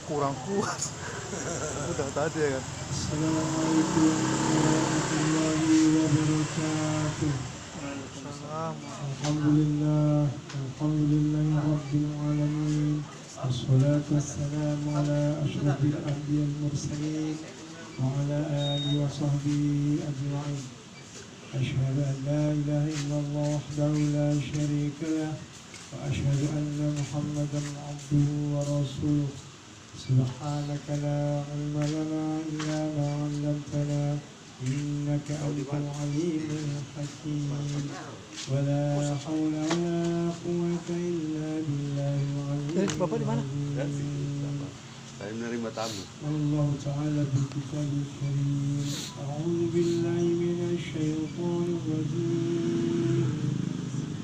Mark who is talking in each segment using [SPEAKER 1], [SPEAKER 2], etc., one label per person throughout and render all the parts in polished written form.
[SPEAKER 1] kurang kuat. Udah tadi ya kan.
[SPEAKER 2] Assalamualaikum warahmatullahi wabarakatuh. Alhamdulillah, alhamdulillahi rabbil alamin. Wassalatu wassalamu ala asyrafil anbiya'il mursalin wa ala alihi wa sahbihi ajma'in. Asyhadu an la ilaha illallah wahdahu la syarika lah wa asyhadu anna Muhammadan abduhu wa rasuluh. Subhanaka la ilma lana illa ma 'allamtana innaka antal alimul hakim. Wa la haula wa la quwwata illa billahil aliyyil
[SPEAKER 1] Bapak di mana?
[SPEAKER 2] azim.
[SPEAKER 3] Saya menerima tamu.
[SPEAKER 2] Allah Ta'ala bil kitabil karim. A'udzu billahi minasy syaithanir rajim.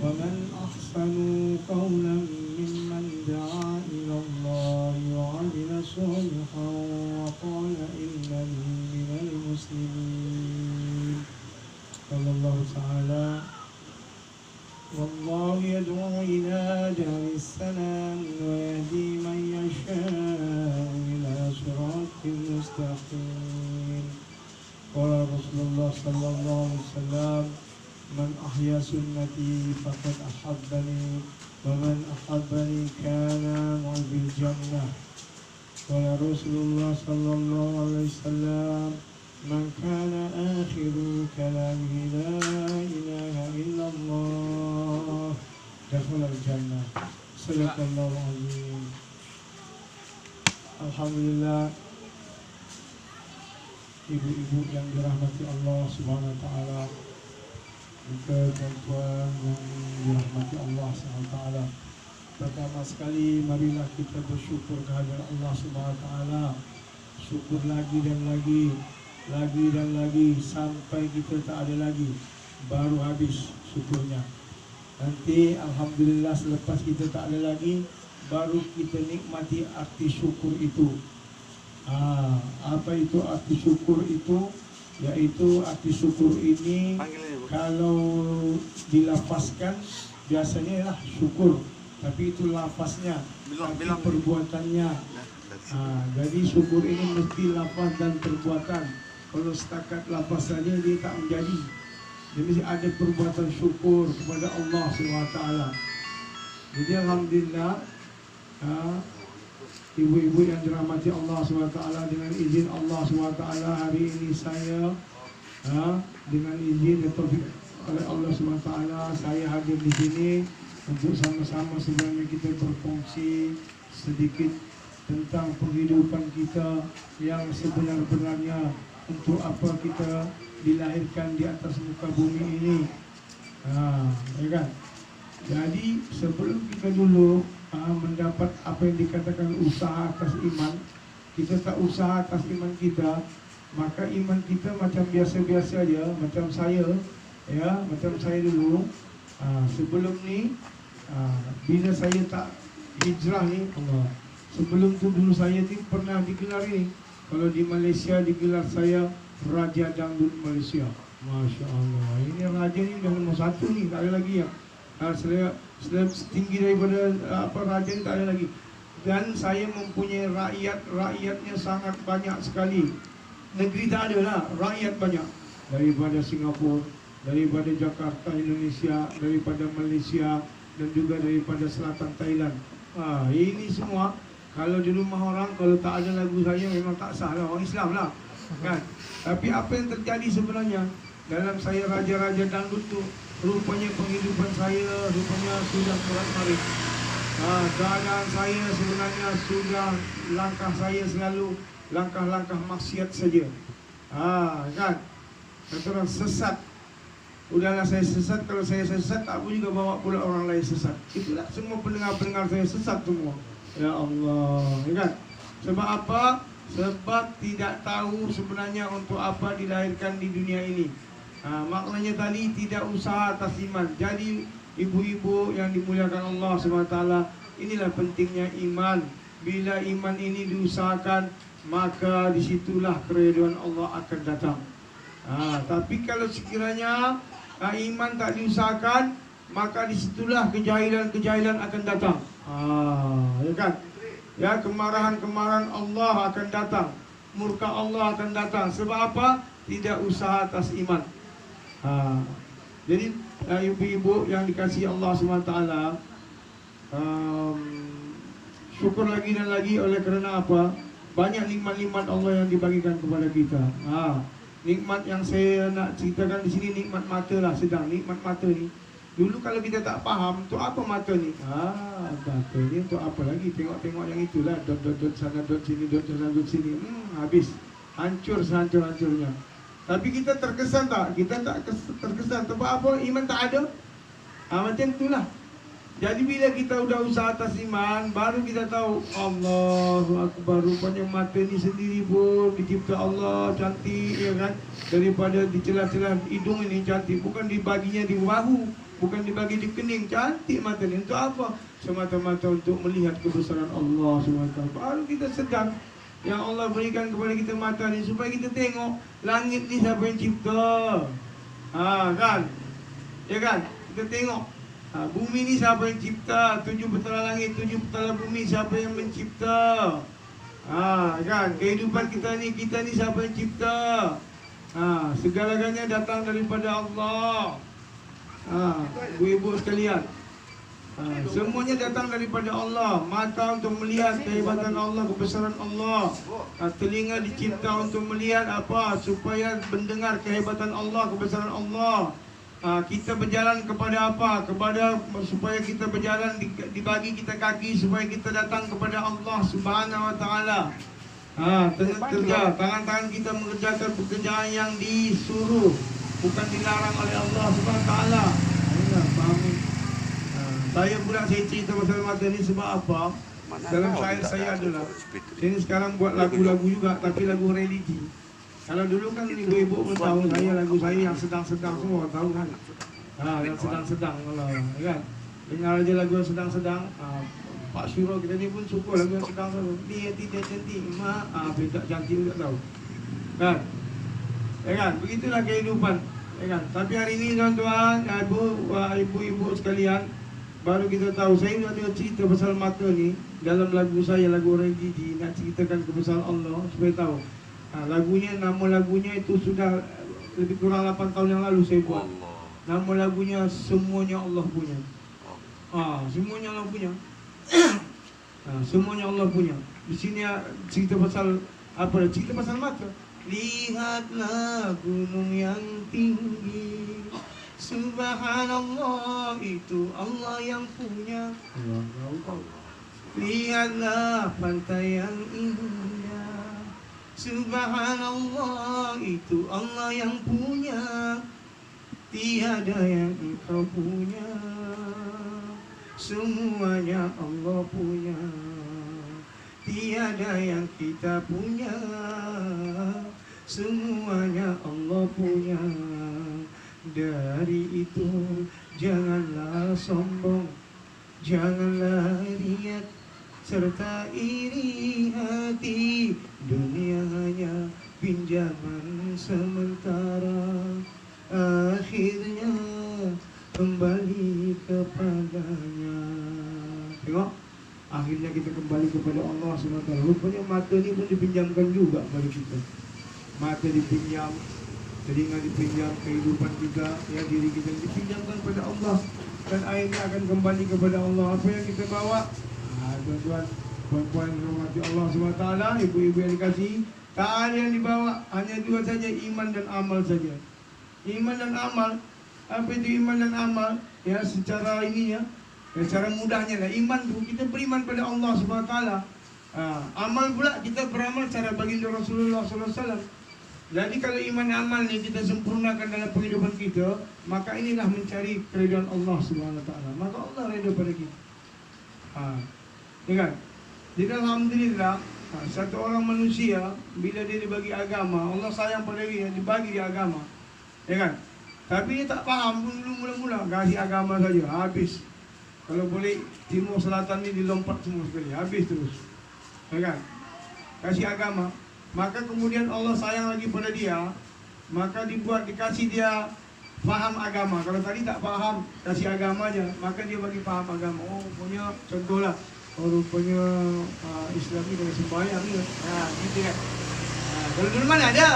[SPEAKER 2] Wa man ahsanu qawlan mimman da'a ila Allah wa 'amila shalihan wa qala innani minal muslimin. Sallallahu ta'ala. والله يدعو إلى دار السلام ويهدي من يشاء إلى صراط مستقيم. قال رسول الله صلى الله عليه وسلم من أحيا سنتي فقد أحبني ومن أحبني كان معي في الجنة. قال رسول الله صلى الله عليه وسلم من كان آخر كلامه لا إله إلا الله دخل الجنة. صدق الله العظيم. Alhamdulillah, ibu-ibu yang dirahmati Allah Subhanahu wa taala, juga tuan-tuan yang dirahmati Allah Subhanahu wa taala. Pertama sekali marilah kita bersyukur kehadirat Allah Subhanahu wa taala. Syukur lagi dan lagi sampai kita tak ada lagi, baru habis syukurnya. Nanti alhamdulillah selepas kita tak ada lagi, baru kita nikmati arti syukur itu. Apa itu arti syukur itu? Yaitu arti syukur ini kalau dilafazkan biasanya lah syukur, tapi itu lafaznya, tapi perbuatannya. Jadi syukur ini mesti lafaz dan perbuatan. Kalau setakat lafaz saja dia tak menjadi. Dia mesti ada perbuatan syukur kepada Allah SWT. Jadi alhamdulillah, ibu-ibu yang dirahmati Allah SWT, dengan izin Allah SWT hari ini saya dengan izin dan taufik oleh Allah SWT saya hadir di sini untuk sama-sama sebenarnya kita berfungsi sedikit tentang penghidupan kita yang sebenar-benarnya, untuk apa kita dilahirkan di atas muka bumi ini. Ya kan? Jadi sebelum kita dulu mendapat apa yang dikatakan usaha atas iman, kita tak usaha atas iman kita, maka iman kita macam biasa-biasa aja, macam saya, ya, macam saya dulu. Sebelum ni, bila saya tak hijrah ni, sebelum tu dulu saya ni pernah digelar ini. Kalau di Malaysia digelar saya Raja Dangdut Malaysia. Masya Allah. Ini raja ni dah nombor 1 ni, tak ada lagi yang setinggi daripada raja ni, tak ada lagi. Dan saya mempunyai rakyatnya sangat banyak sekali. Negeri tak ada lah, rakyat banyak. Daripada Singapura, daripada Jakarta, Indonesia, daripada Malaysia, dan juga daripada selatan Thailand. Ini semua kalau di rumah orang, kalau tak ada lagu saya memang tak sah lah, orang Islam lah kan. Tapi apa yang terjadi sebenarnya dalam saya raja-raja dangdut tu, rupanya penghidupan saya rupanya sudah kerat-marit. Keadaan saya sebenarnya sudah, langkah saya selalu langkah-langkah maksiat saja. Kan, kata orang sesat. Udahlah saya sesat, kalau saya sesat tak boleh juga bawa pula orang lain sesat. Itulah semua pendengar-pendengar saya sesat semua. Ya Allah, ya kan? Sebab apa? Sebab tidak tahu sebenarnya untuk apa dilahirkan di dunia ini. Maknanya tadi tidak usaha atas iman. Jadi ibu-ibu yang dimuliakan Allah SWT, inilah pentingnya iman. Bila iman ini diusahakan, maka disitulah keridhaan Allah akan datang. Tapi kalau sekiranya iman tak diusahakan, maka disitulah kejahilan-kejahilan akan datang. Ya kan? Ya, kemarahan-kemarahan Allah akan datang, murka Allah akan datang. Sebab apa? Tidak usaha atas iman. Jadi ibu-ibu yang dikasihi Allah SWT, syukur lagi dan lagi oleh kerana apa? Banyak nikmat-nikmat Allah yang dibagikan kepada kita. Nikmat yang saya nak ceritakan di sini nikmat mata lah, sedang nikmat mata ni. Dulu kalau kita tak faham, untuk apa mata ni? Mata ni untuk apa lagi? Tengok-tengok yang itulah, dot-dot sana, dot sini, dot sana, dot sini. Habis, hancur sehancur-hancurnya. Tapi kita terkesan tak? Kita tak terkesan. Sebab apa? Iman tak ada. Macam itulah. Jadi bila kita udah usaha atas iman, baru kita tahu Allahu Akbar, rupanya mata ni sendiri pun dicipta Allah cantik, ya kan? Daripada di celah-celah hidung ini cantik, bukan dibaginya di bahu, bukan dibagi di kening, cantik mata ni. Untuk apa? Semata-mata untuk melihat kebesaran Allah SWT. Baru kita sedang yang Allah berikan kepada kita mata ni supaya kita tengok langit ni siapa yang cipta. Kan? Ya kan? Kita tengok bumi ni siapa yang cipta, 7 petala langit, 7 petala bumi, siapa yang mencipta. Kan, kehidupan kita ni siapa yang cipta. Segala-galanya datang daripada Allah. Ibu-ibu sekalian, semuanya datang daripada Allah. Mata untuk melihat kehebatan Allah, kebesaran Allah. Telinga dicipta untuk melihat apa? Supaya mendengar kehebatan Allah, kebesaran Allah. Kita berjalan kepada apa? Supaya kita berjalan, dibagi kita kaki supaya kita datang kepada Allah Subhanahu Wa Taala. Kerja, tangan-tangan kita mengerjakan pekerjaan yang disuruh, bukan dilarang oleh Allah Subhanahu Wa Taala. Fahami? Saya pula saya cerita pasal mata ni sebab apa? Dalam syair saya adalah, saya ni sekarang buat lagu-lagu juga, tapi lagu religi. Kalau dulu kan ibu-ibu pun tahu lagu saya yang sedang-sedang semua tahu kan. Yang sedang-sedang kalau kan. Dengar aja lagu yang sedang-sedang. Pak Syuro kita ni pun suka lagu yang sedang-sedang. Dia tidak cantik, dia tak cantik juga tahu. Kan? Ya kan? Begitulah kehidupan. Ya kan? Tapi hari ini tuan-tuan, ibu-ibu sekalian, baru kita tahu. Saya ada cerita pasal mata ni dalam lagu saya, lagu orang Gigi, nak ceritakan kebesaran Allah supaya tahu. Lagunya, nama lagunya itu sudah lebih kurang 8 tahun yang lalu saya buat. Nama lagunya Semuanya Allah Punya. Semuanya Allah punya. Semuanya Allah punya. Di sini cerita pasal apa? Cerita pasal mata. Lihatlah gunung yang tinggi, Subhanallah, itu Allah yang punya. Lihatlah pantai yang indah, Subhanallah, itu Allah yang punya. Tiada yang engkau punya, semuanya Allah punya. Tiada yang kita punya, semuanya Allah punya. Dari itu janganlah sombong, janganlah riak, serta iri hati. Dunia hanya pinjaman sementara, akhirnya kembali kepadanya. Tengok, akhirnya kita kembali kepada Allah SWT. Rupanya mata ni pun dipinjamkan juga kepada kita. Mata dipinjam, telinga dipinjam, kehidupan kita, ya, diri kita dipinjamkan kepada Allah. Dan akhirnya akan kembali kepada Allah. Apa yang kita bawa? Tuan-tuan, puan-puan rahmati Allah SWT, ibu-ibu yang dikasihi, tak ada yang dibawa, hanya dua saja, iman dan amal saja. Iman dan amal. Apa itu iman dan amal? Ya, secara ininya, ya, secara mudahnya lah. Iman tu kita beriman pada Allah SWT. Amal pula kita beramal cara baginda Rasulullah SAW. Jadi kalau iman dan amal ni kita sempurnakan dalam kehidupan kita, maka inilah mencari keridhaan Allah SWT. Maka Allah redha pada kita. Ya kan? Jadi alhamdulillah, satu orang manusia bila dia dibagi agama, Allah sayang pada dia, dibagi dia agama. Ya kan? Tapi dia tak faham pun dulu mula-mula, kasih agama saja, habis. Kalau boleh timur selatan ni dilompat semua sekali, habis terus. Ya kan? Kasih agama. Maka kemudian Allah sayang lagi pada dia, maka dikasih dia faham agama. Kalau tadi tak faham, kasih agamanya, maka dia bagi faham agama. Oh, punya contohlah, Oh rupanya Islam ni kena sembahyang ni. Gitu kan. Kalau dulu mana ada?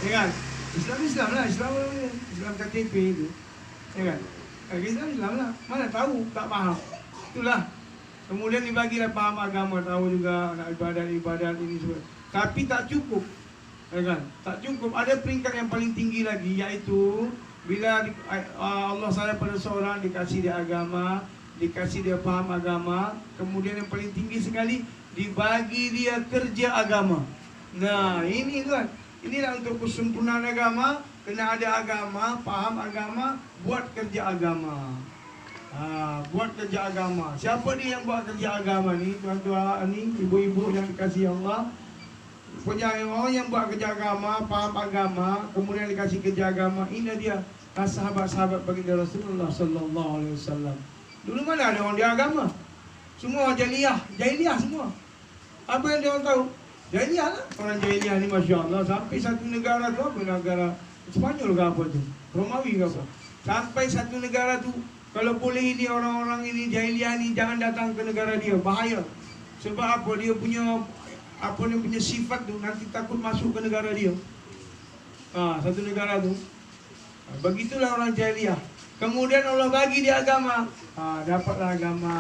[SPEAKER 2] Ya kan? Islam lah, Islam KTP itu. Ya kan? Islam lah. Mana tahu, tak faham. Itulah. Kemudian dibagilah paham agama, tahu juga nak ibadat ini semua. Tapi tak cukup. Ya kan? Tak cukup. Ada peringkat yang paling tinggi lagi, iaitu bila Allah sayang pada seorang, dikasih dia agama, dikasih dia paham agama, kemudian yang paling tinggi sekali, dibagi dia kerja agama. Nah, ini kan, inilah untuk kesempurnaan agama. Kena ada agama, paham agama, buat kerja agama. Buat kerja agama. Siapa dia yang buat kerja agama ni? Tuan-tuan ni, ibu-ibu yang dikasihi Allah. Punya orang yang buat kerja agama, paham agama, kemudian dikasih kerja agama. Ini dia sahabat-sahabat baginda Rasulullah sallallahu alaihi wasallam. Dulu mana ada orang dia agama? Semua jahiliyah semua. Apa yang dia orang tahu? Jahiliyah lah. Orang jahiliyah ni masya-Allah sampai satu negara tu, apa negara Spanyol ke apa tu? Romawi ke apa? Sampai satu negara tu, kalau boleh ini orang-orang ini jahiliyah ni jangan datang ke negara dia, bahaya. Sebab apa? Dia punya sifat tu nanti takut masuk ke negara dia. Satu negara tu. Begitulah orang jahiliyah. Kemudian Allah bagi dia agama. Dapatlah agama.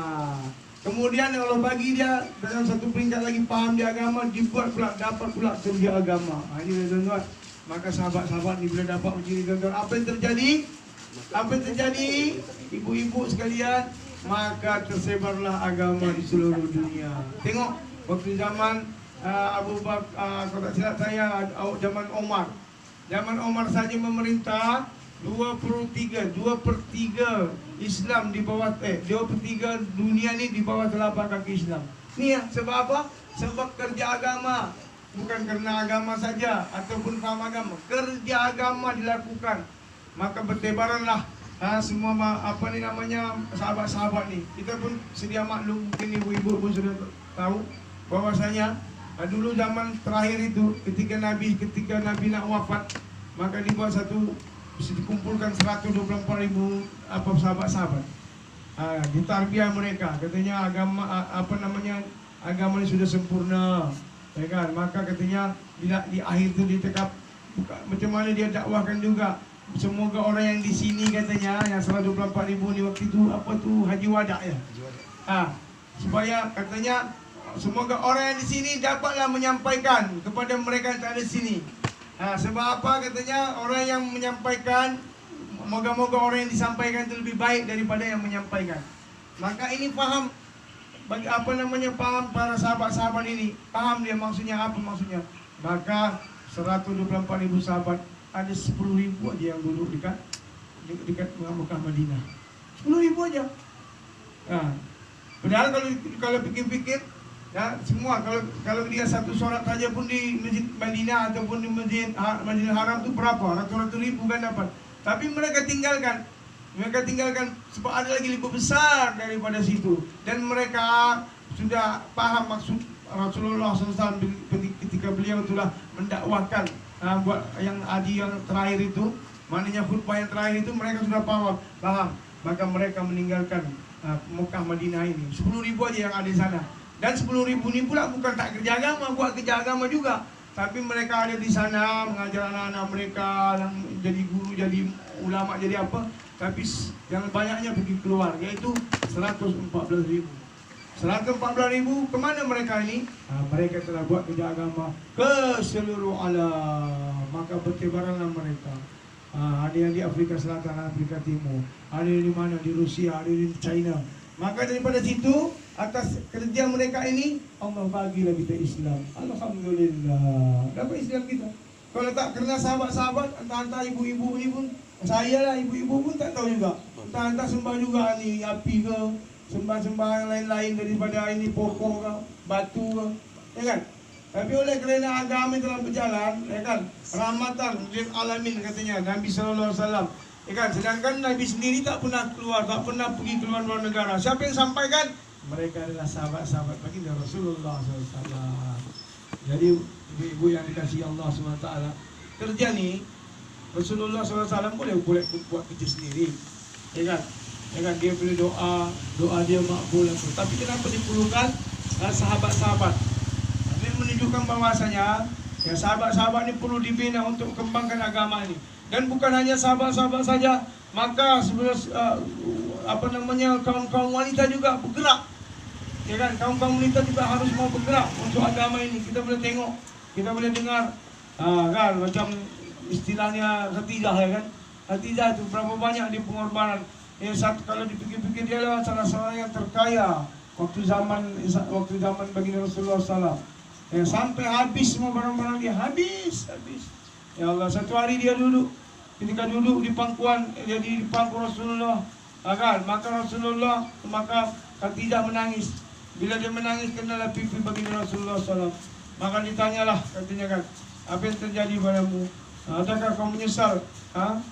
[SPEAKER 2] Kemudian Allah bagi dia dalam satu peringkat lagi paham dia agama, dibuat pula, dapat pula kerja agama. Ini tuan-tuan. Maka sahabat-sahabat ni bila dapat macam ni tuan-tuan, apa yang terjadi? Apa yang terjadi? Ibu-ibu sekalian, maka tersebarlah agama di seluruh dunia. Tengok waktu zaman Abu Bakar, kalau tak silap saya, zaman Omar. Zaman Omar saja memerintah 2/3 Islam di bawah 2/3 dunia ni di bawah telapak kaki Islam. Ni ya, sebab apa? Sebab kerja agama. Bukan kerana agama saja ataupun faham agama, kerja agama dilakukan. Maka bertebaranlah semua apa ni namanya sahabat-sahabat ni. Kita pun sedia maklum, mungkin ibu-ibu pun sudah tahu bahwasanya dulu zaman terakhir itu ketika Nabi nak wafat, maka dibuat dikumpulkan 124,000 sahabat-sahabat. Ditarbiyah mereka, katanya agama ini sudah sempurna. Ya kan? Maka katanya di akhir tu dia cakap macam mana dia dakwahkan juga. Semoga orang yang di sini katanya yang 124,000 ni waktu itu apa tu Haji Wada ya. Supaya katanya semoga orang yang di sini dapatlah menyampaikan kepada mereka yang tak ada di sini. Sebab apa katanya, orang yang menyampaikan, moga-moga orang yang disampaikan itu lebih baik daripada yang menyampaikan. Maka ini faham bagi paham para sahabat-sahabat ini, paham dia maksudnya apa maksudnya. Maka 124,000 sahabat, ada 10,000 aja yang duduk dekat Mekah Madinah. 10,000 aja. Padahal kalau fikir-fikir, ya, semua kalau dia satu solat saja pun di Masjid Madinah ataupun di Masjidil Haram tu berapa? Ratus-ratus ribu kan dapat. Tapi mereka tinggalkan sebab ada lagi lebih besar daripada situ. Dan mereka sudah paham maksud Rasulullah SAW ketika beliau telah mendakwahkan buat yang terakhir itu, maknanya khutbah yang terakhir itu, mereka sudah paham. Maka mereka meninggalkan Mekah Madinah ini. 10,000 aja yang ada di sana. Dan 10,000 ni pula bukan tak kerja agama, buat kerja agama juga. Tapi mereka ada di sana mengajar anak-anak mereka, yang jadi guru, jadi ulama, jadi apa. Tapi yang banyaknya pergi keluar, iaitu 114,000. 114,000 kemana mereka ini? Mereka telah buat kerja agama ke seluruh alam. Maka bertebaranlah mereka. Ada yang di Afrika Selatan, Afrika Timur, ada yang di mana, di Rusia, ada yang di China. Maka daripada situ, atas kerja mereka ini, Allah bagilah kita Islam. Alhamdulillah, dapat Islam kita. Kalau tak kerana sahabat-sahabat, entah-entah ibu-ibu ni pun, saya lah ibu-ibu pun tak tahu juga. Entah-entah sembah juga ni api ke, sembah-sembah yang lain-lain daripada ini pokok ke, batu ke, ya kan? Tapi oleh kerana agama telah berjalan, ya kan? Rahmatan lil alamin katanya Nabi sallallahu alaihi wasallam. Ya kan? Sedangkan Nabi sendiri tak pernah keluar, tak pernah pergi keluar luar negara. Siapa yang sampaikan? Mereka adalah sahabat-sahabat baginda Rasulullah SAW. Jadi ibu-ibu yang dikasihi Allah SWT, kerja ni Rasulullah SAW boleh buat kerja sendiri, ya kan? Ya kan, dia boleh doa dia makbul. Tapi kenapa diperlukan sahabat-sahabat? Ini menunjukkan bahwasanya ya sahabat-sahabat ini perlu dibina untuk kembangkan agama ini. Dan bukan hanya sahabat-sahabat saja, maka kaum-kaum wanita juga bergerak. Ya kan, kaum-kaum wanita juga harus mau bergerak untuk agama ini. Kita boleh tengok, kita boleh dengar, kan macam istilahnya Khadijah, ya kan. Khadijah itu berapa banyak dia pengorbanan. Satu kalau dipikir-pikir dia adalah salah seorang yang terkaya waktu zaman baginda Rasulullah SAW. Sampai habis semua barang-barang dia, habis. Ya Allah, satu hari dia duduk, ketika duduk di pangkuan, dia di pangku Rasulullah, maka Khadijah menangis. Bila dia menangis, kenalah pipi baginda Rasulullah SAW. Maka ditanyalah, katanya kan, apa yang terjadi padamu? Adakah kau menyesal?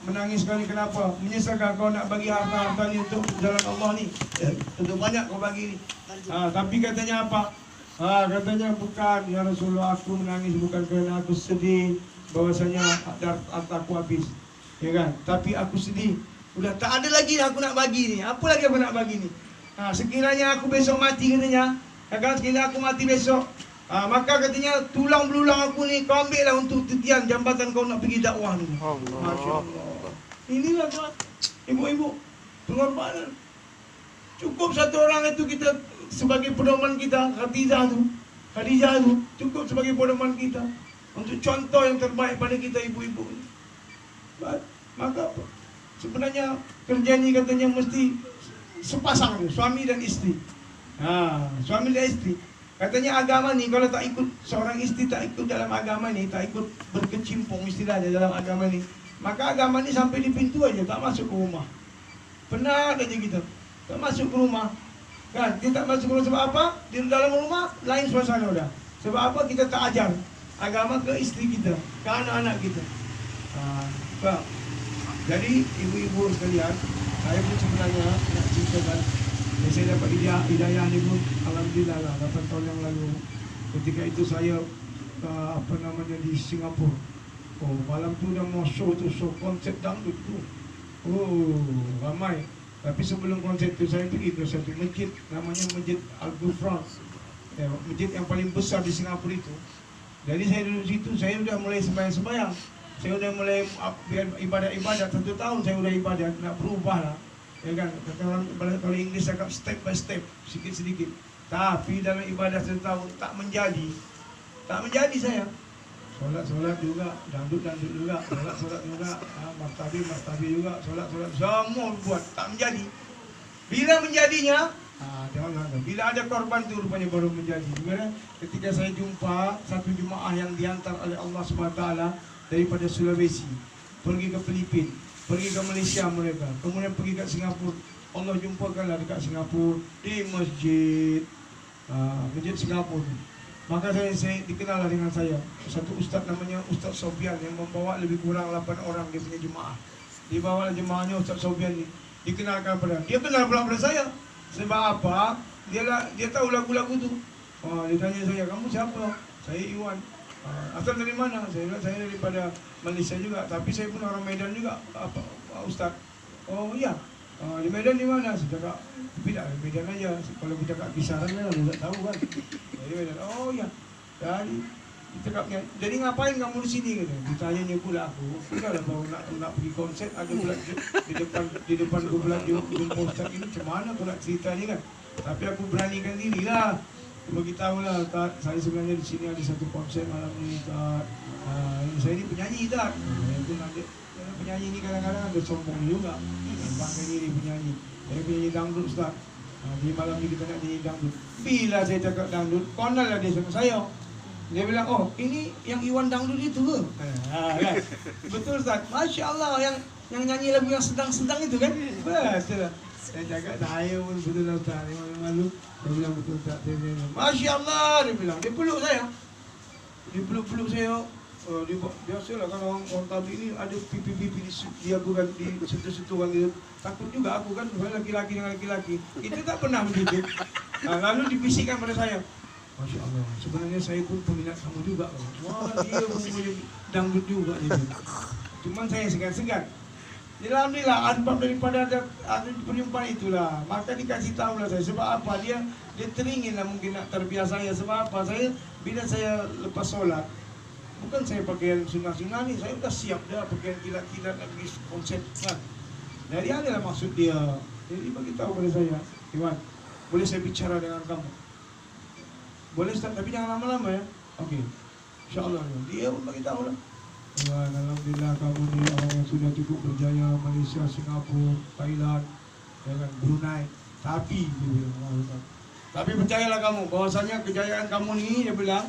[SPEAKER 2] Menangis kali kenapa? Menyesalkah kau nak bagi harta-harta ni untuk jalan Allah ni? Tentu banyak kau bagi ni. Tapi katanya apa? Katanya bukan, ya Rasulullah, aku menangis bukan kerana aku sedih bahwasanya hartaku habis. Ya kan? Tapi aku sedih. Udah tak ada lagi aku nak bagi ni. Apa lagi aku nak bagi ni? Sekiranya aku besok mati, katanya. Ya kan? Sekiranya aku mati besok, maka katanya tulang belulang aku ni kau ambil lah untuk titian jambatan kau nak pergi dakwah ni. Masya Allah. Inilah tuan, ibu-ibu, pengorbanan. Cukup satu orang itu kita sebagai pedoman kita, Khadijah tu cukup sebagai pedoman kita untuk contoh yang terbaik pada kita ibu-ibu. Maka sebenarnya kerja ni katanya mesti sepasang tu, suami dan isteri. Suami dan isteri. Katanya agama ni kalau tak ikut, seorang isteri tak ikut dalam agama ni, tak ikut berkecimpung istilahnya dalam agama ni, maka agama ni sampai di pintu aja, tak masuk ke rumah. Penat aja kita, tak masuk ke rumah. Kan, dia tak masuk ke rumah sebab apa? Di dalam rumah lain suasana dah. Sebab apa? Kita tak ajar agama ke isteri kita, ke anak-anak kita. Jadi ibu-ibu sekalian, saya pun sebenarnya nak ceritakan. Saya dapat hidayah ni pun alhamdulillah lah 8 tahun yang lalu. Ketika itu saya di Singapura. Malam tu dah mau show konsert dangdut tu. Ramai. Tapi sebelum konsert tu saya pergi ke satu masjid, namanya Masjid Al-Ghufran. Masjid yang paling besar di Singapura itu. Jadi saya duduk situ, saya sudah mulai sembahyang. Saya sudah mulai ibadat 1 tahun saya sudah ibadat, nak berubah lah. Ya kan, kata orang kalau Inggeris cakap step by step, sedikit-sedikit. Tapi dalam ibadah 1 tahun tak menjadi saya. Solat juga, dangdut juga, solat juga, martabi juga, solat semua buat, tak menjadi. Bila menjadinya, bila ada korban tu rupanya baru menjadi. Ketika saya jumpa satu jemaah yang dihantar oleh Allah SWT daripada Sulawesi, pergi ke Filipina, pergi ke Malaysia mereka, kemudian pergi ke Singapura. Allah jumpakanlah dekat Singapura di masjid Singapura. Maka saya dikenallah dengan saya satu ustaz namanya Ustaz Sofian yang membawa lebih kurang 8 orang dia punya jemaah. Dia bawa jemaahnya Ustaz Sofian ni, dikenalkan pada dia, kenal pula pada saya. Sebab apa? Dia tahu lagu-lagu tu. Dia tanya saya, kamu siapa? Saya Iwan. Asal dari mana? Saya bilang saya daripada Malaysia juga, tapi saya pun orang Medan juga, Ustaz. Oh iya. Di Medan di mana? Saya cakap, tidak, di Medan aja. Kalau kita cakap kisaran lah, tidak tahu kan. Di Medan. Oh iya. Jadi ngapain kamu di sini? Ditanya pula aku. Sudahlah kalau nak pergi konsert, ada pula di depan aku pula jumpa Ustaz ini. Macam mana aku nak ceritanya kan? Tapi aku beranikan diri lah. Beritahu lah, saya sebenarnya di sini ada satu konsert malam ni, Ustaz. Saya ni penyanyi, Ustaz. Penyanyi ni kadang-kadang ada sombong juga. Bangga diri penyanyi. Saya penyanyi dangdut, Ustaz. Di malam ni kita nak nyanyi dangdut. Bila saya cakap dangdut, konal lah dia sama saya. Dia bilang, oh ini yang Iwan dangdut itu ke? Kan? Betul, Ustaz. Masya Allah, yang nyanyi lagu yang sedang-sedang itu kan? Betul lah. Saya cakap, saya pun betul lah, Ustaz. Malu. Dia bilang betul tak? Masya Allah, dia bilang. Dia peluk saya. Dia peluk saya. Biasalah kan orang tablik ni ada pipi-pipi dia bukan di situ-situ orang dia. Takut juga aku kan, laki-laki dengan laki-laki. Kita tak pernah begitu. Lalu dibisikkan pada saya. Masya Allah, sebenarnya saya pun peminat kamu juga. Wah, dia punya dangdut juga. Cuma saya segan-segan. Alhamdulillah, sebab daripada ada perjumpaan itulah, maka dikasih tahu lah saya. Sebab apa? Dia teringin lah mungkin nak terbiasa saya. Sebab apa? Saya bila saya lepas solat, bukan saya pakaian sunnah-sunnah ni, saya dah siap dah pakaian kilat-kilat nak pergi konsep kan. Dari adalah maksud dia. Jadi bagi tahu pada saya, Iwan, boleh saya bicara dengan kamu? Boleh Ustaz, tapi jangan lama-lama ya. Okey. InsyaAllah. Dia pun bagi tahu lah. Tuhan, alhamdulillah kamu ni orang yang sudah cukup berjaya, Malaysia, Singapura, Thailand, dengan Brunei. Tapi percayalah kamu bahwasanya kejayaan kamu ni, dia bilang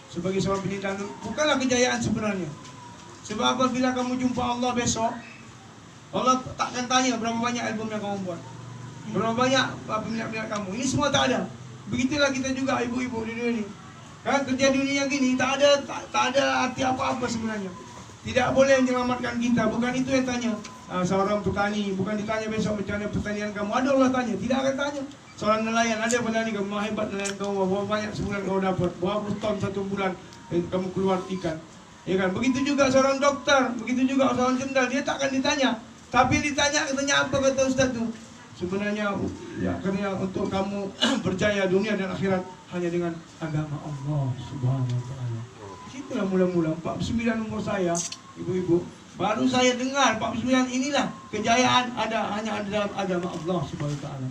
[SPEAKER 2] sebagai seorang pendidik, bukanlah kejayaan sebenarnya. Sebab apabila kamu jumpa Allah besok, Allah takkan tanya berapa banyak album yang kamu buat, berapa banyak peminat-peminat kamu. Ini semua tak ada. Begitulah kita juga ibu-ibu di dunia ni. Kan kerja dunia gini tak ada arti apa-apa sebenarnya. Tidak boleh menyelamatkan kita, bukan itu yang tanya. Seorang petani, bukan ditanya besok macam mana pertanian kamu. Ada Allah tanya, tidak akan tanya. Seorang nelayan, ada petani kamu, hebat nelayan kamu, berapa banyak sebulan kamu dapat, berapa ton satu bulan kamu keluar ikan. Ya kan? Begitu juga seorang dokter, begitu juga seorang jenderal, dia tak akan ditanya. Tapi katanya apa kata Ustaz tu? Sebenarnya ya, katanya untuk kamu berjaya dunia dan akhirat hanya dengan agama Allah Subhanahu wa taala. Itulah mula-mula 49 umur saya, ibu-ibu, baru saya dengar 49 inilah kejayaan hanya ada dalam agama Allah Subhanahu wa taala.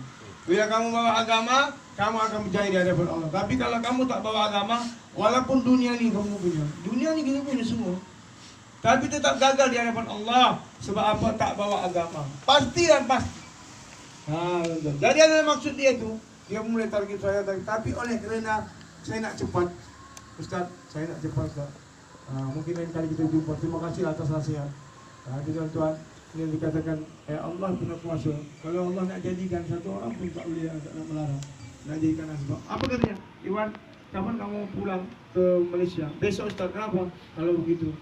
[SPEAKER 2] Bila kamu bawa agama, kamu akan berjaya di hadapan Allah. Tapi kalau kamu tak bawa agama, walaupun dunia ni kamu punya, dunia ni kita punya semua, tapi tetap gagal di hadapan Allah. Sebab apa? Tak bawa agama. Pasti dan pasti. Jadi ada maksud dia tu, dia mulai target saya, tapi oleh kerana saya nak cepat, Ustaz, saya nak cepat Ustaz. Mungkin lain kali kita jumpa. Terima kasih atas nasihat. Tuan-tuan, yang dikatakan Allah punya kuasa. Kalau Allah nak jadikan satu orang pun tak boleh, tak nak melarang. Nak jadikan asbab. Apa katanya? Iwan, kapan kamu pulang ke Malaysia? Besok Ustaz, kenapa? Kalau begitu,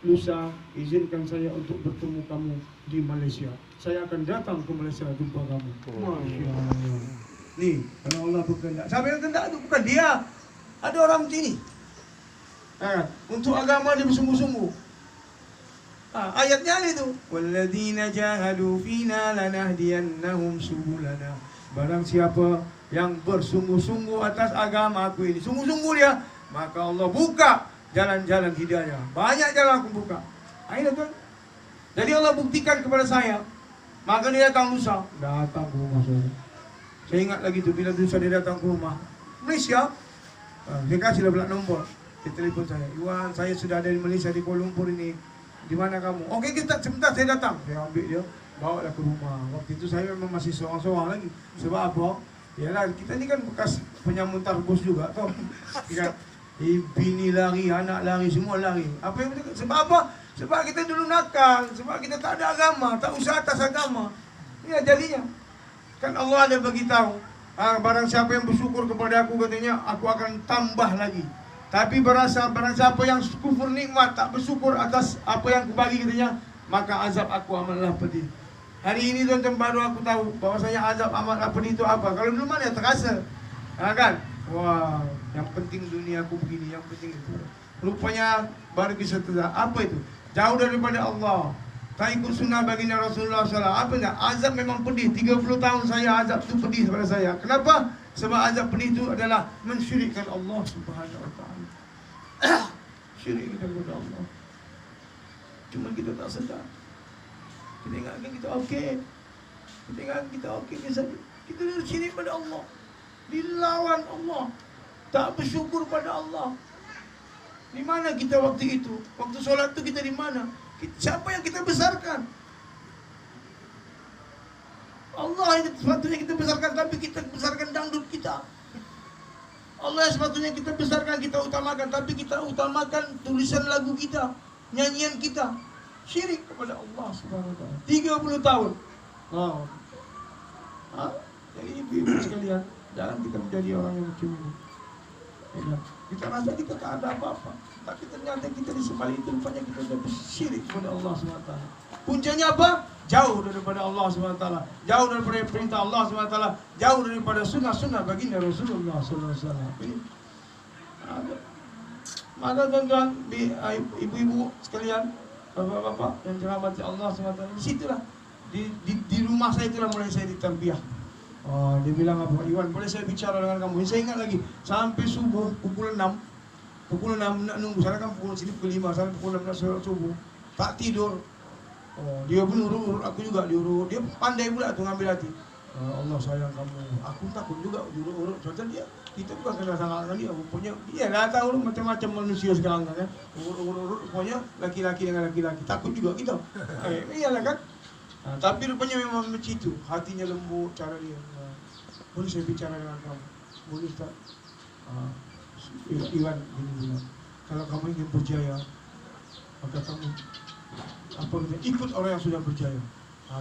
[SPEAKER 2] lusa izinkan saya untuk bertemu kamu di Malaysia. Saya akan datang ke Malaysia jumpa kamu. Masya Allah. Nih, kalau Allah berkehendak. Siapa yang kehendak itu? Bukan dia. Ada orang macam ini. Untuk agama dia bersungguh-sungguh. Ayatnya itu. Walladzina jahadu fina lanahdiyannahum subulana. Barang siapa yang bersungguh-sungguh atas agama aku ini, sungguh-sungguh dia, maka Allah buka jalan-jalan hidayah. Banyak jalan aku buka. Akhirnya tuan. Jadi Allah buktikan kepada saya. Maka dia datang lusa. Datang ke rumah saya. Saya ingat lagi tu bila lusa dia datang ke rumah Malaysia. Dia kasihlah pula nombor. Dia telefon saya. Iwan, saya sudah ada di Malaysia, di Kuala Lumpur ini. Di mana kamu? Okey, kita sebentar saya datang. Saya ambil dia, bawa lah ke rumah. Waktu itu saya memang masih seorang-seorang lagi. Sebab apa? Yalah, kita ni kan bekas penyamun tarbus juga tau. Bini lari, anak lari, semua lari. Apa yang betul? Sebab apa? Sebab kita dulu nakal, sebab kita tak ada agama, tak usah atas agama. Ya jadinya. Kan Allah ada bagi tahu, barang siapa yang bersyukur kepada aku, katanya, aku akan tambah lagi. Tapi barang siapa yang kufur nikmat, tak bersyukur atas apa yang kubagi, katanya, maka azab aku amatlah pedih. Hari ini tuan-tuan baru aku tahu bahwasanya azab amatlah pedih itu apa. Kalau dulu mana terasa, kan? Wah, yang penting dunia aku begini, yang penting itu. Rupanya baru bisa terasa. Apa itu? Jauh daripada Allah, tak ikut sunnah baginda Rasulullah SAW. Apa enggak? Azab memang pedih. 30 tahun saya azab itu pedih kepada saya. Kenapa? Sebab azab pedih itu adalah mensyirikkan Allah Subhanahu wa taala. Syirik kita kepada Allah. Cuma kita tak sedar. Kita ingatkan kita okey. Kita ingatkan kita okey saja. Kita syirik pada Allah. Dilawan Allah. Tak bersyukur pada Allah. Di mana kita waktu itu? Waktu solat itu kita di mana? Siapa yang kita besarkan? Allah yang sepatutnya kita besarkan, tapi kita besarkan dangdut kita. Allah yang sepatutnya kita besarkan, kita utamakan, tapi kita utamakan tulisan lagu kita, nyanyian kita. Syirik kepada Allah Subhanahu wa taala. 30 tahun. Jadi ibu-ibu sekalian, jangan kita menjadi orang yang macam ini. Kita rasa kita tak ada apa-apa, tapi ternyata kita di sebalik itu rupanya kita sudah bersyirik kepada Allah SWT. Puncanya apa? Jauh daripada Allah SWT, jauh daripada perintah Allah SWT, jauh daripada sunnah-sunnah baginda Rasulullah SAW. Maka tuan-tuan, ibu-ibu sekalian, bapak-bapak yang dirahmati Allah SWT, di situlah di rumah saya itulah mulai saya ditarbiyah. Oh, dia bilang apa, Iwan, boleh saya bicara dengan kamu? Saya ingat lagi, sampai subuh pukul 6 nak nunggu, sana kan pukul sini pukul 5, sana pukul 6 nak solat subuh, tak tidur. Oh, dia pun urut aku juga, diurut. Dia pandai pula tuh ngambil hati. Allah sayang kamu, aku takut juga urut. Soalnya kita bukan kena sangat dia, pokoknya dia dah tahu macam-macam manusia sekarang kan. Urut, pokoknya laki-laki dengan laki-laki, takut juga kita. Iyalah kan. Tapi rupanya memang begitu, hatinya lembut, cara dia. Boleh saya bicara dengan kamu? Boleh tak? Iwan gini bilang, kalau kamu ingin berjaya, maka kamu ikut orang yang sudah berjaya.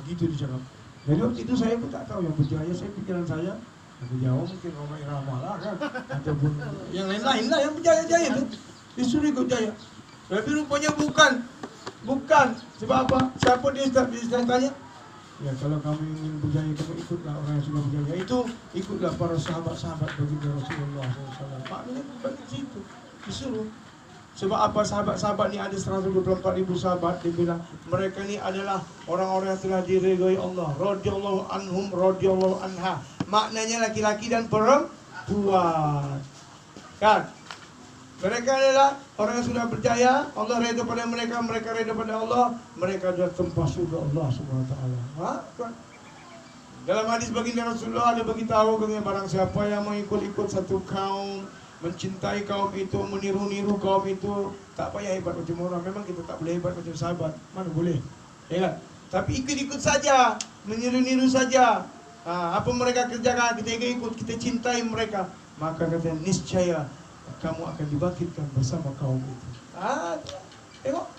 [SPEAKER 2] Gitu dicakap. Jadi waktu itu saya pun tak tahu yang berjaya, saya pikiran saya yang berjaya mungkin Roma Irama lah kan, ataupun yang lain-lain lah yang berjaya-jaya itu disuruh ikut jaya. Tapi rupanya bukan. Sebab apa? Siapa dia tanya? Ya kalau kamu ingin berjaya, kamu ikutlah orang yang sudah berjaya. Itu ikutlah para sahabat-sahabat baginda Rasulullah SAW. Maknanya bagi situ disuruh. Sebab apa sahabat-sahabat ni ada 124.000 sahabat. Dia bilang mereka ni adalah orang-orang yang telah diridhai Allah. Radhiyallahu anhum, radhiyallahu anha. Maknanya laki-laki dan perempuan. Kan? Mereka adalah orang yang sudah berjaya, Allah redha pada mereka, mereka redha pada Allah, mereka sudah tempat surga Allah SWT. Kan? Dalam hadis baginda Rasulullah ada beritahu katanya barang siapa yang mengikut-ikut satu kaum, mencintai kaum itu, meniru-niru kaum itu, tak payah hebat macam orang. Memang kita tak boleh hebat macam sahabat, mana boleh, ya kan? Tapi ikut-ikut saja, meniru-niru saja. Apa mereka kerjakan, kita ikut, kita cintai mereka, maka katanya niscaya kamu akan dibangkitkan bersama kaum itu. Tengok.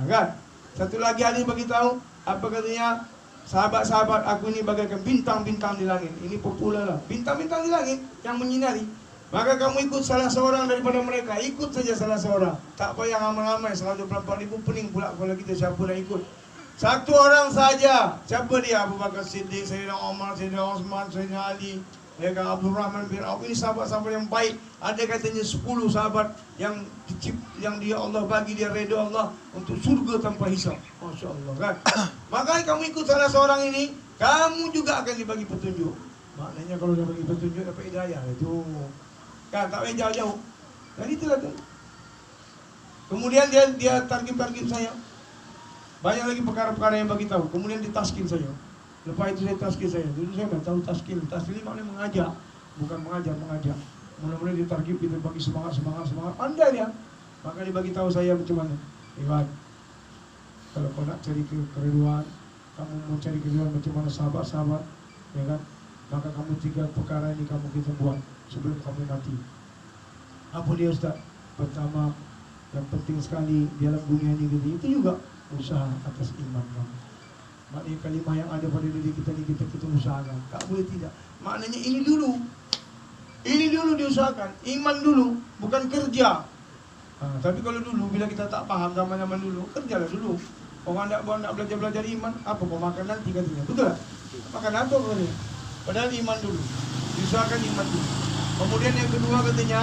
[SPEAKER 2] Kan? Satu lagi hadis bagi tahu apa katanya? Sahabat-sahabat aku ini bagaikan bintang-bintang di langit. Ini popular lah. Bintang-bintang di langit yang menyinari. Maka kamu ikut salah seorang daripada mereka. Ikut saja salah seorang. Tak payah ramai-ramai 124.000 pening pula kalau kita siapa nak ikut. Satu orang saja. Siapa dia? Abu Bakar Siddiq, Sayyidina Umar, Sayyidina Osman, Sayyidina Ali, ya kan, Abdul Rahman bin Auf. Ini sahabat-sahabat yang baik. Ada katanya 10 sahabat yang dia Allah bagi, dia redha Allah untuk surga tanpa hisab. Masya Allah kan. Makanya kamu ikut salah seorang ini, kamu juga akan dibagi petunjuk. Maknanya kalau dia bagi petunjuk dapat hidayah itu kan, tak payah jauh-jauh. Dan itulah tu. Kemudian dia targib saya. Banyak lagi perkara-perkara yang bagi tahu. Kemudian ditaskin saya. Lepas itu saya taskin saya. Dulu saya tak tahu taskin. Taskin ini maknanya mengajak, bukan mengajak. Mula-mula ditargib, kita bagi semangat. Pandai dia. Maka dia bagi tahu saya macam mana. Iwan, kalau kau nak cari keriduan, kamu mau cari keriduan macam mana sahabat-sahabat, ya kan? Maka kamu 3 perkara ini kamu kita buat sebelum kamu mati. Apa dia Ustaz? Pertama, yang penting sekali dalam dunia ini itu juga usaha atas iman kamu. Maknanya kalimah yang ada pada diri kita ni kita usahakan. Tak boleh tidak. Maknanya ini dulu diusahakan. Iman dulu, bukan kerja. Tapi kalau dulu bila kita tak faham zaman-zaman dulu, kerjalah dulu. Orang nak belajar iman, apa kau makan nanti katanya. Betul tak? Makan apa katanya? Padahal iman dulu. Diusahakan iman dulu. Kemudian yang kedua katanya,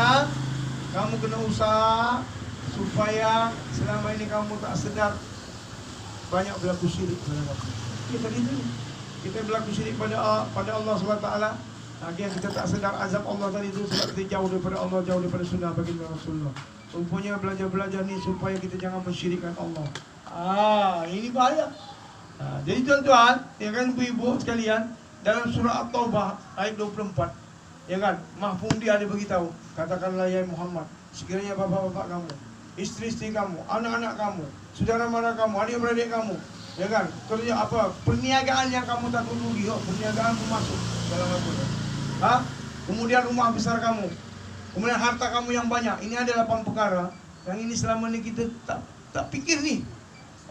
[SPEAKER 2] kamu kena usaha supaya selama ini kamu tak sedar banyak berlaku syirik pada kamu. Kita itu kita berlaku syirik pada Allah SWT. Akhirnya kita tak sedar azab Allah tadi itu sebab kita jauh daripada Allah, jauh daripada sunnah baginda Rasulullah. Rupanya belajar ni supaya kita jangan mensyirikkan Allah. Ini bahaya. Jadi tuan-tuan, ya kan ibu-ibu sekalian, dalam surah At-Taubah ayat 24, ya kan, Mahfum dia ada beritahu, katakanlah ya Muhammad, sekiranya bapak-bapak kamu, istri-istri kamu, anak-anak kamu, saudara-mara kamu, adik-beradik kamu, ya kan, kerja apa, perniagaan yang kamu takut rugi, perniagaan masuk dalam apa? Kemudian rumah besar kamu, kemudian harta kamu yang banyak. Ini ada 8 perkara yang ini selama ini kita tak pikir nih.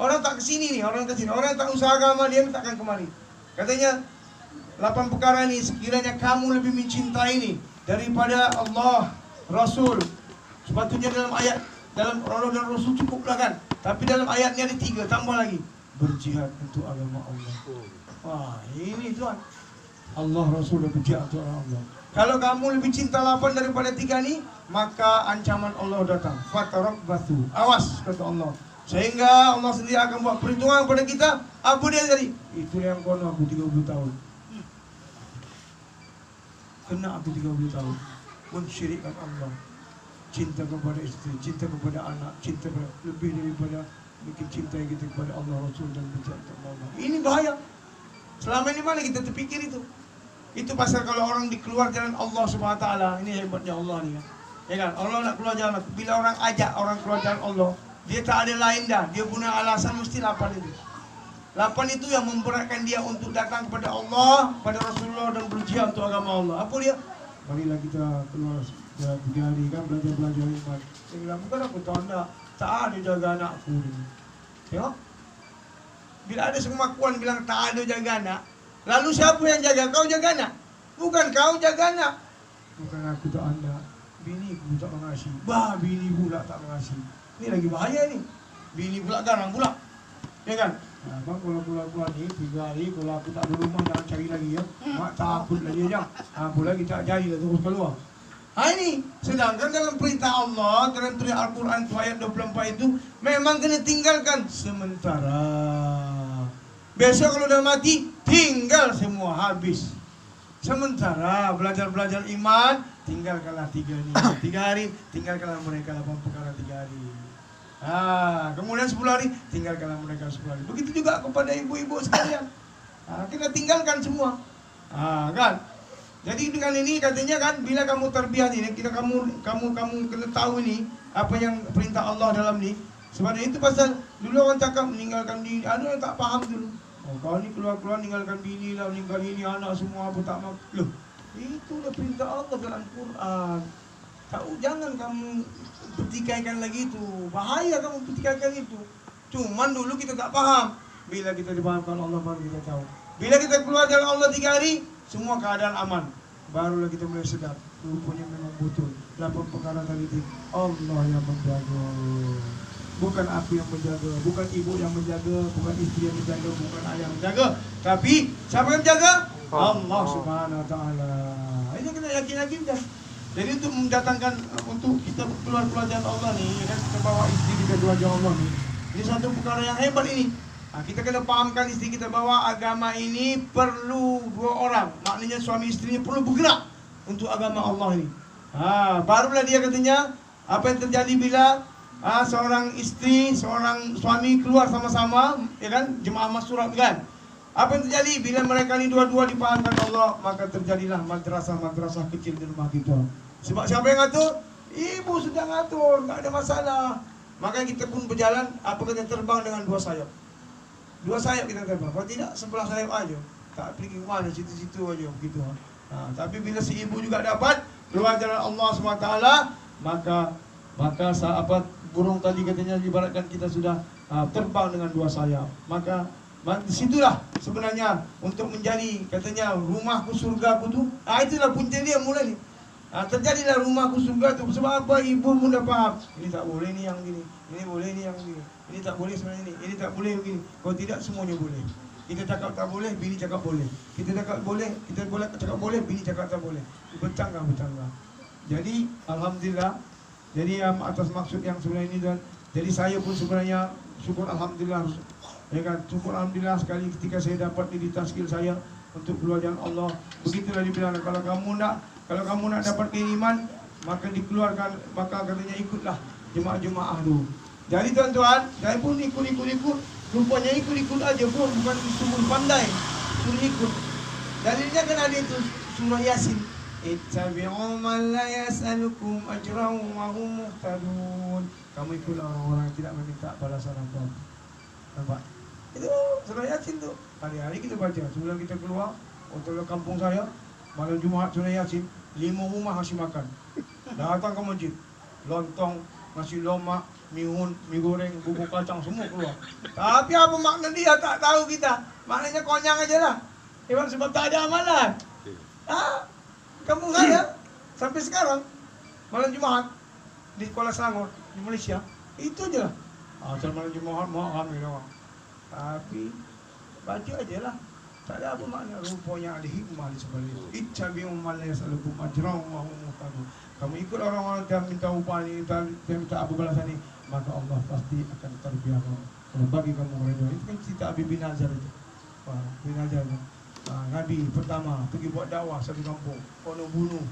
[SPEAKER 2] Orang tak kesini nih, orang kesini, orang tak usaha agama dia takkan kemari. Katanya 8 perkara ini sekiranya kamu lebih mencintai ini daripada Allah, Rasul. Sepatutnya dalam ayat, dalam Allah dan Rasul cukuplah kan. Tapi dalam ayatnya ada 3, tambah lagi. Berjihad untuk agama Allah. Ini tuan. Allah Rasul dan berjihad untuk Allah. Kalau kamu lebih cinta 8 daripada 3 ni, maka ancaman Allah datang. Fatarabbathu. Awas kata Allah. Sehingga Allah sendiri akan buat perhitungan kepada kita. Apa dia tadi? Itu yang kono aku 30 tahun. Kena aku 30 tahun mensyirikkan Allah. Cinta kepada isteri, cinta kepada anak, cinta kepada, lebih daripada mungkin cinta kita kepada Allah, Rasul dan benci Allah. Ini bahaya. Selama ini mana kita terfikir itu? Itu pasal kalau orang dikeluar jalan Allah Subhanahu Wa Taala, ini hebatnya Allah ni kan. Ya kan? Allah nak keluar jalan. Bila orang ajak orang keluar jalan Allah, dia tak ada lain dah. Dia guna alasan mesti 8 itu. 8 itu yang memberatkan dia untuk datang kepada Allah, pada Rasulullah dan berjihad untuk agama Allah. Apa dia? Marilah kita keluar 3 hari kan belajar iman. Dia bilang, bukan aku tahu anda, tak ada jaga anakku. Tengok. Bila ada pengakuan bilang tak ada jaga anak, lalu siapa yang jaga? Kau jaga anak? Bukan kau jaga anak. Bukan aku tak anda, bini aku tak mengasihi. Bah, bini pula tak mengasihi. Ini lagi bahaya ni. Bini pula garang pula. Ya kan? Nah, bang, kalau keluar ni 3 hari, kalau aku tak ada rumah jangan cari lagi ya. Mak takut lagi aja. Apa lagi tak cari lah terus keluar. Ini sedangkan dalam perintah Allah, dalam surah Al-Quran ayat 24 itu memang kena tinggalkan sementara. Besok kalau dah mati, tinggal semua habis. Sementara belajar iman, tinggalkanlah 3 hari, tinggalkanlah mereka 8 perkara 3 hari. Kemudian 10 hari, tinggalkanlah mereka 10 hari. Begitu juga kepada ibu-ibu sekalian. Kita tinggalkan semua. Kan? Jadi dengan ini katanya kan, bila kamu tarbiyah ini, kamu kena tahu ini apa yang perintah Allah dalam ni. Sebab itu pasal dulu orang cakap meninggalkan diri, ada yang tak faham dulu. Oh, kau ni keluar ninggalkan bini lah, meninggal ini anak semua apa tak mau. Loh, itulah perintah Allah dalam Quran. Jangan kamu pertikaikan lagi itu. Bahaya kamu pertikaikan itu. Cuman dulu kita tak faham. Bila kita dipahamkan Allah baru kita tahu. Bila kita keluar jalan Allah 3 hari, semua keadaan aman. Barulah kita mulai sedap. Rupanya memang betul. 8 perkara tadi itu Allah yang menjaga. Bukan aku yang menjaga, bukan ibu yang menjaga, bukan istri yang menjaga, bukan ayah yang menjaga. Tapi siapa yang menjaga? Allah Subhanahu Wa Taala. Ini kena yakin dah. Jadi untuk mendatangkan, untuk kita keluar jalan Allah ni, kan kita bawa istri kita keluar jalan Allah ni. Ini satu perkara yang hebat ini. Kita kena pahamkan istri kita bahawa agama ini perlu 2 orang. Maknanya suami istri ini perlu bergerak untuk agama Allah ini. Barulah dia katanya, apa yang terjadi bila seorang istri, seorang suami keluar sama-sama, ya kan, jemaah masyurah kan. Apa yang terjadi bila mereka ini dua-dua dipahamkan Allah, maka terjadilah madrasah kecil di rumah kita. Sebab siapa yang ngatur? Ibu sudah ngatur, tak ada masalah. Maka kita pun berjalan, apa kata terbang dengan 2 sayap. 2 sayap kita terbang. Kalau tidak, sebelah sayap aja. Tak pergi ke mana, situ-situ aja begitu. Tapi bila si ibu juga dapat keluar jalan Allah SWT, maka sahabat burung tadi katanya ibaratkan kita sudah terbang dengan 2 sayap. Maka disitulah sebenarnya untuk menjadi katanya rumahku surgaku tu. Itulah punca dia mulai ni. Terjadilah rumahku surga tu. Sebab apa? Ibu pun dah faham. Ini tak boleh ni yang gini. Ini boleh ni yang gini. Ini tak boleh sebenarnya ni. Ini tak boleh begini. Kalau tidak semuanya boleh. Kita cakap tak boleh, bini cakap boleh. Kita cakap boleh, cakap boleh, bini cakap tak boleh. Bercanggah. Jadi alhamdulillah. Jadi atas maksud yang sebenarnya ini dan jadi saya pun sebenarnya syukur alhamdulillah. Ya kan, syukur alhamdulillah sekali ketika saya dapat di taskil saya untuk keluar jalan Allah. Begitulah dibilang, kalau kamu nak dapat keiman, maka dikeluarkan, maka katanya ikutlah jemaah-jemaah dulu. Jadi tuan-tuan, saya pun ikut. Rupanya ikut aja pun, bukan suruh pandai, suruh ikut. Dalilnya kan ada itu surah Yasin. Ittabi'u man la yas'alukum ajran wa hum muhtadun. Kamu ikutlah orang-orang yang tidak meminta balasan apa. Nampak? Itu surah Yasin tu. Hari-hari kita baca. Sebelum kita keluar untuk kampung saya, malam Jumaat surah Yasin, 5 rumah nasi makan. Datang ke masjid, lontong, nasi lemak, mihun, mie goreng, bubur kacang semua keluar. Tapi apa makna dia tak tahu kita. Maknanya konyang aja lah. Sebab tak ada amalan. Kampung saya sampai sekarang malam Jumaat di Kuala Selangor di Malaysia itu aja lah. Asal malam Jumaat mau ramai orang. Tapi baca aja lah. Tak ada apa makna. Rupanya ada hikmah di sebalik itu. Ittabi'u man la yas'alukum ajran wa hum muhtadun. Kamu ikut orang-orang yang minta upah ni, yang minta apa balasan ni. maka Allah pasti akan terbiar kamu, bagi kamu redha. Itu kan cerita Abi bin Azhar itu. Bin Azhar itu. Nabi pertama pergi buat dakwah satu kampung, kena bunuh.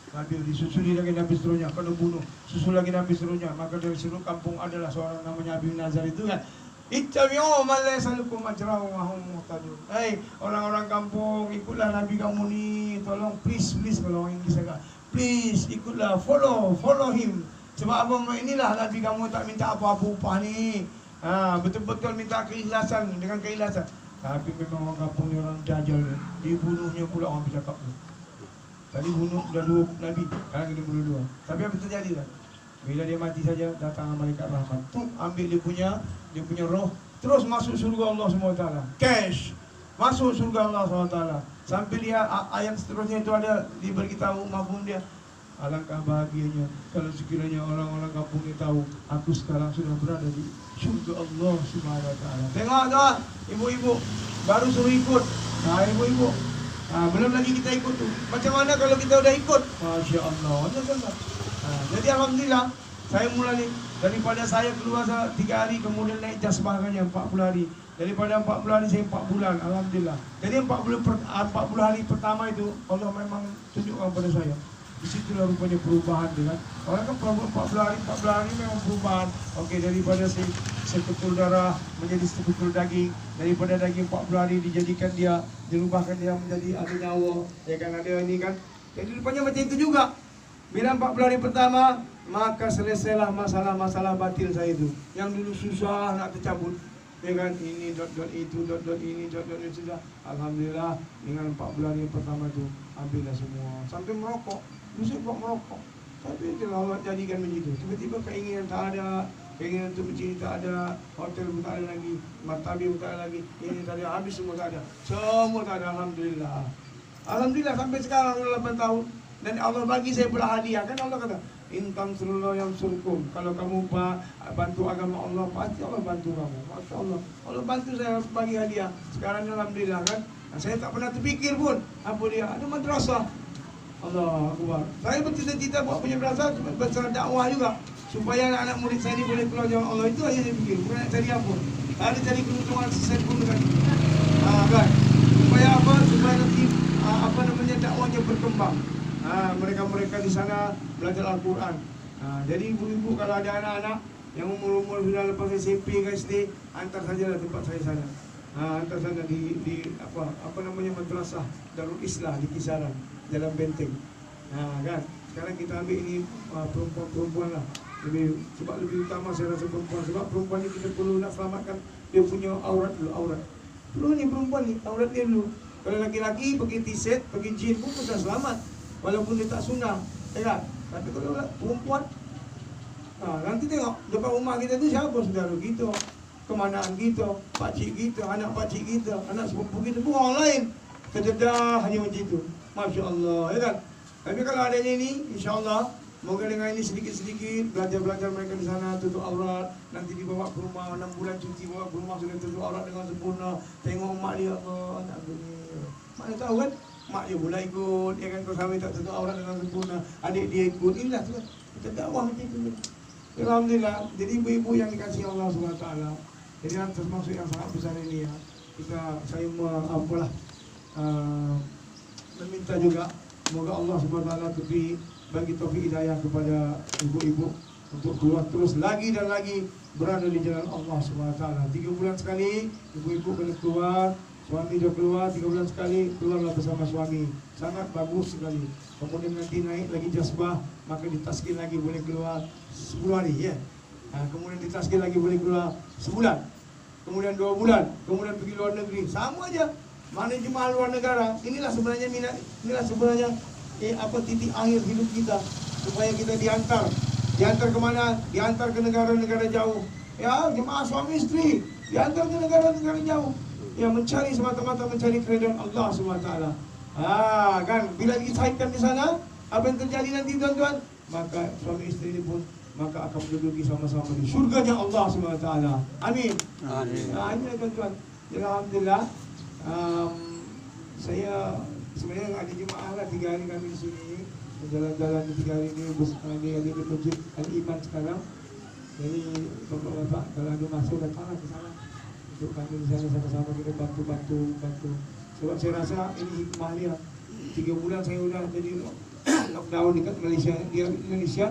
[SPEAKER 2] Nabi disusuli lagi Nabi seterusnya, kena bunuh. Susul lagi Nabi seterusnya, maka dari seluruh kampung adalah seorang namanya Abi bin Azhar itu kan. Ittabi'u man laysa lakum ajrun wa hum muhtadun. Hai orang-orang kampung, ikutlah Nabi kamu ni. Tolong please kalau orang Inggeris agak. Please ikutlah, follow him. Sebab apa inilah Nabi kamu tak minta apa-apa upah ni. Betul-betul minta keikhlasan, dengan keikhlasan. Tapi memang orang kampung ni orang dajal ni. Dibunuhnya pula orang bercakap tu. Tadi bunuh dah 2 Nabi, sekarang kena bunuh 2. Tapi apa terjadi lah? Bila dia mati saja, datang malaikat rahmat. Tu ambil dia punya roh, terus masuk surga Allah SWT. Cash masuk surga Allah SWT. Sampai dia ayat seterusnya itu ada diberitahu mafhum dia. Alangkah bahagianya kalau sekiranya orang-orang kampung ini tahu aku sekarang sudah berada di surga Allah SWT. Tengok tak ibu-ibu baru suruh ikut. Ibu-ibu belum lagi kita ikut tu. Macam mana kalau kita udah ikut? Masya Allah. Jadi alhamdulillah saya mulai daripada saya keluar 3 hari, kemudian naik jasbahnya 40 hari. Daripada 40 hari saya 4 bulan, alhamdulillah. Jadi 40 hari pertama itu Allah memang tunjukkan pada saya. Di situlah rupanya perubahan dia kan. Orang kan 40 hari memang perubahan. Okey, daripada seketul darah menjadi seketul daging, daripada daging 40 hari dijadikan dia, dirubahkan dia menjadi ada nyawa. Ya kan ada ini kan. Jadi rupanya macam itu juga. Bila 40 hari pertama, maka selesailah masalah-masalah batil saya itu. Yang dulu susah nak tercabut. Ya kan, ini itu ini sudah. Alhamdulillah dengan 40 hari pertama itu ambillah semua. Sampai merokok. Musik kok merokok. Tapi Allah jadikan begitu. Tiba-tiba keinginan tak ada, keinginan untuk mencuri tak ada, hotel pun tak ada lagi, martabi pun tak ada lagi, ini tak ada, habis semua tak ada. Semua tak ada, alhamdulillah. Alhamdulillah sampai sekarang 8 tahun. Dan Allah bagi saya pula hadiah. Kan Allah kata, in tansurullah yansurkum. Kalau kamu bantu agama Allah, pasti Allah bantu kamu. Masya Allah. Allah bantu saya bagi hadiah. Sekarang alhamdulillah kan. Saya tak pernah terfikir pun apa dia. Ada madrasah. Allah Akbar. Saya bercita-cita buat punya madrasah besar dakwah juga. Supaya anak-anak murid saya ni boleh keluar jalan Allah. Itu aja saya fikir. Bukan nak cari apa. Ada cari keuntungan seset pun kan. Kan. Supaya apa? Supaya nanti dakwahnya berkembang. Mereka-mereka di sana belajar Al-Quran. Jadi ibu-ibu kalau ada anak-anak yang umur-umur sudah lepas SMP ke SD, antar sajalah tempat saya sana. Antar sana di madrasah Darul Islah di Kisaran, Jalan Benteng. Kan. Sekarang kita ambil ini perempuan-perempuan lah. Sebab lebih utama saya rasa perempuan. Sebab perempuan ni kita perlu nak selamatkan dia punya aurat dulu, aurat. Perlu ni perempuan ni, aurat dia dulu. Kalau laki-laki pakai t-shirt, pakai jeans pun sudah selamat. Walaupun dia tak sunnah, ya kan? Tapi kalau perempuan, nanti tengok depan rumah kita tu siapa saudara kita, kemanaan kita, pakcik kita, anak pakcik kita, anak sepupu kita, bukan orang lain. Kededah hanya macam itu. Masya Allah, ya kan? Tapi kalau adanya ini, insya-Allah, moga dengan ini sedikit-sedikit belajar-belajar mereka di sana tutup aurat, nanti dibawa ke rumah 6 bulan cuti bawa ke rumah sudah tutup aurat dengan sempurna. Tengok mak dia apa, anak begini. Mana tahu kan? Mak dia pula ikut, ya kan, kalau suami tak tutup aurat dengan sempurna, adik dia ikut, inilah tu kan. Kita dakwah macam itu. Alhamdulillah, jadi ibu-ibu yang dikasihi Allah SWT, jadi termasuk yang sangat besar ini ya. Saya meminta juga, semoga Allah SWT lebih bagi taufik hidayah kepada ibu-ibu untuk keluar terus lagi dan lagi berada di jalan Allah SWT. 3 bulan sekali ibu-ibu boleh keluar. Suami dia keluar 3 bulan sekali, keluarlah bersama suami. Sangat bagus sekali. Kemudian nanti naik lagi jasbah, maka ditaskin lagi boleh keluar 10 hari ya. Kemudian ditaskin lagi boleh keluar sebulan. Kemudian 2 bulan, kemudian pergi luar negeri. Sama aja. Mana jemaah luar negara. Inilah sebenarnya minat, inilah sebenarnya titik akhir hidup kita. Supaya kita diantar. Diantar ke mana? Diantar ke negara-negara jauh. Ya, jemaah suami istri diantar ke negara-negara jauh. Yang mencari semata-mata mencari keridhaan Allah SWT. Kan, bila disahidkan di sana, apa yang terjadi nanti tuan-tuan? Maka suami istri ini pun maka akan menduduki sama-sama di surganya Allah SWT. Amin. Amin. Ini tuan-tuan. Jadi alhamdulillah, saya sebenarnya ada jemaah lah 3 hari kami di sini, jalan-jalan di 3 hari ini, ada di masjid Al-Iman sekarang. Jadi Bapak-bapak kalau ada masuk datanglah ke sana untuk kami di sana sama-sama kita bantu. Sebab saya rasa ini hikmah dia. 3 bulan saya udah jadi lockdown dekat Malaysia, di Indonesia.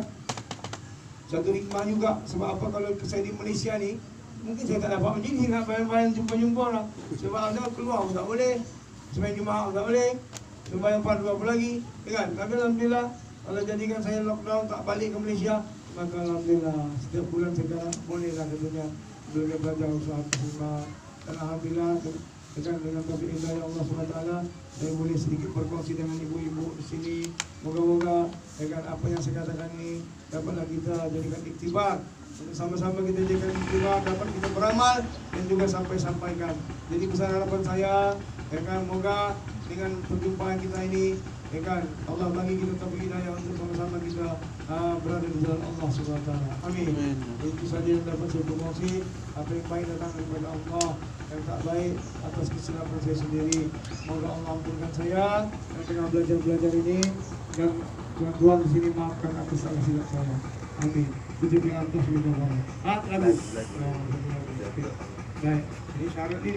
[SPEAKER 2] Satu hikmah juga. Sebab apa, kalau saya di Malaysia ni mungkin saya tak dapat menjadi nak bayang-bayang jumpa orang. Sebab ada keluar pun tak boleh, sembahyang Jumaat pun tak boleh, sembahyang fardu apa lagi, kan? Tapi alhamdulillah Allah jadikan saya lockdown tak balik ke Malaysia, maka alhamdulillah setiap bulan saya bolehlah tentunya belajar usaha bersama. Dan alhamdulillah dengan taufik hidayah Allah SWT, saya boleh sedikit berkongsi dengan ibu-ibu di sini. Moga-moga dengan apa yang saya katakan ini dapatlah kita jadikan iktibar. Sama-sama kita jadikan iktibar, dapat kita beramal dan juga sampaikan. Jadi besar harapan saya, moga dengan perjumpaan kita ini, Allah bagi kita taufik hidayah untuk sama-sama kita berada di jalan Allah SWT. Amin. Itu saja yang dapat saya berkongsi. Apa yang baik datang daripada Allah, yang tak baik atas kesilapan saya sendiri. Moga Allah ampunkan saya dan dengan belajar ini, dan Tuhan di sini maafkan atas salah silap saya. Amin. Puji dengan atas minta Allah. Baik, ini syarat ini.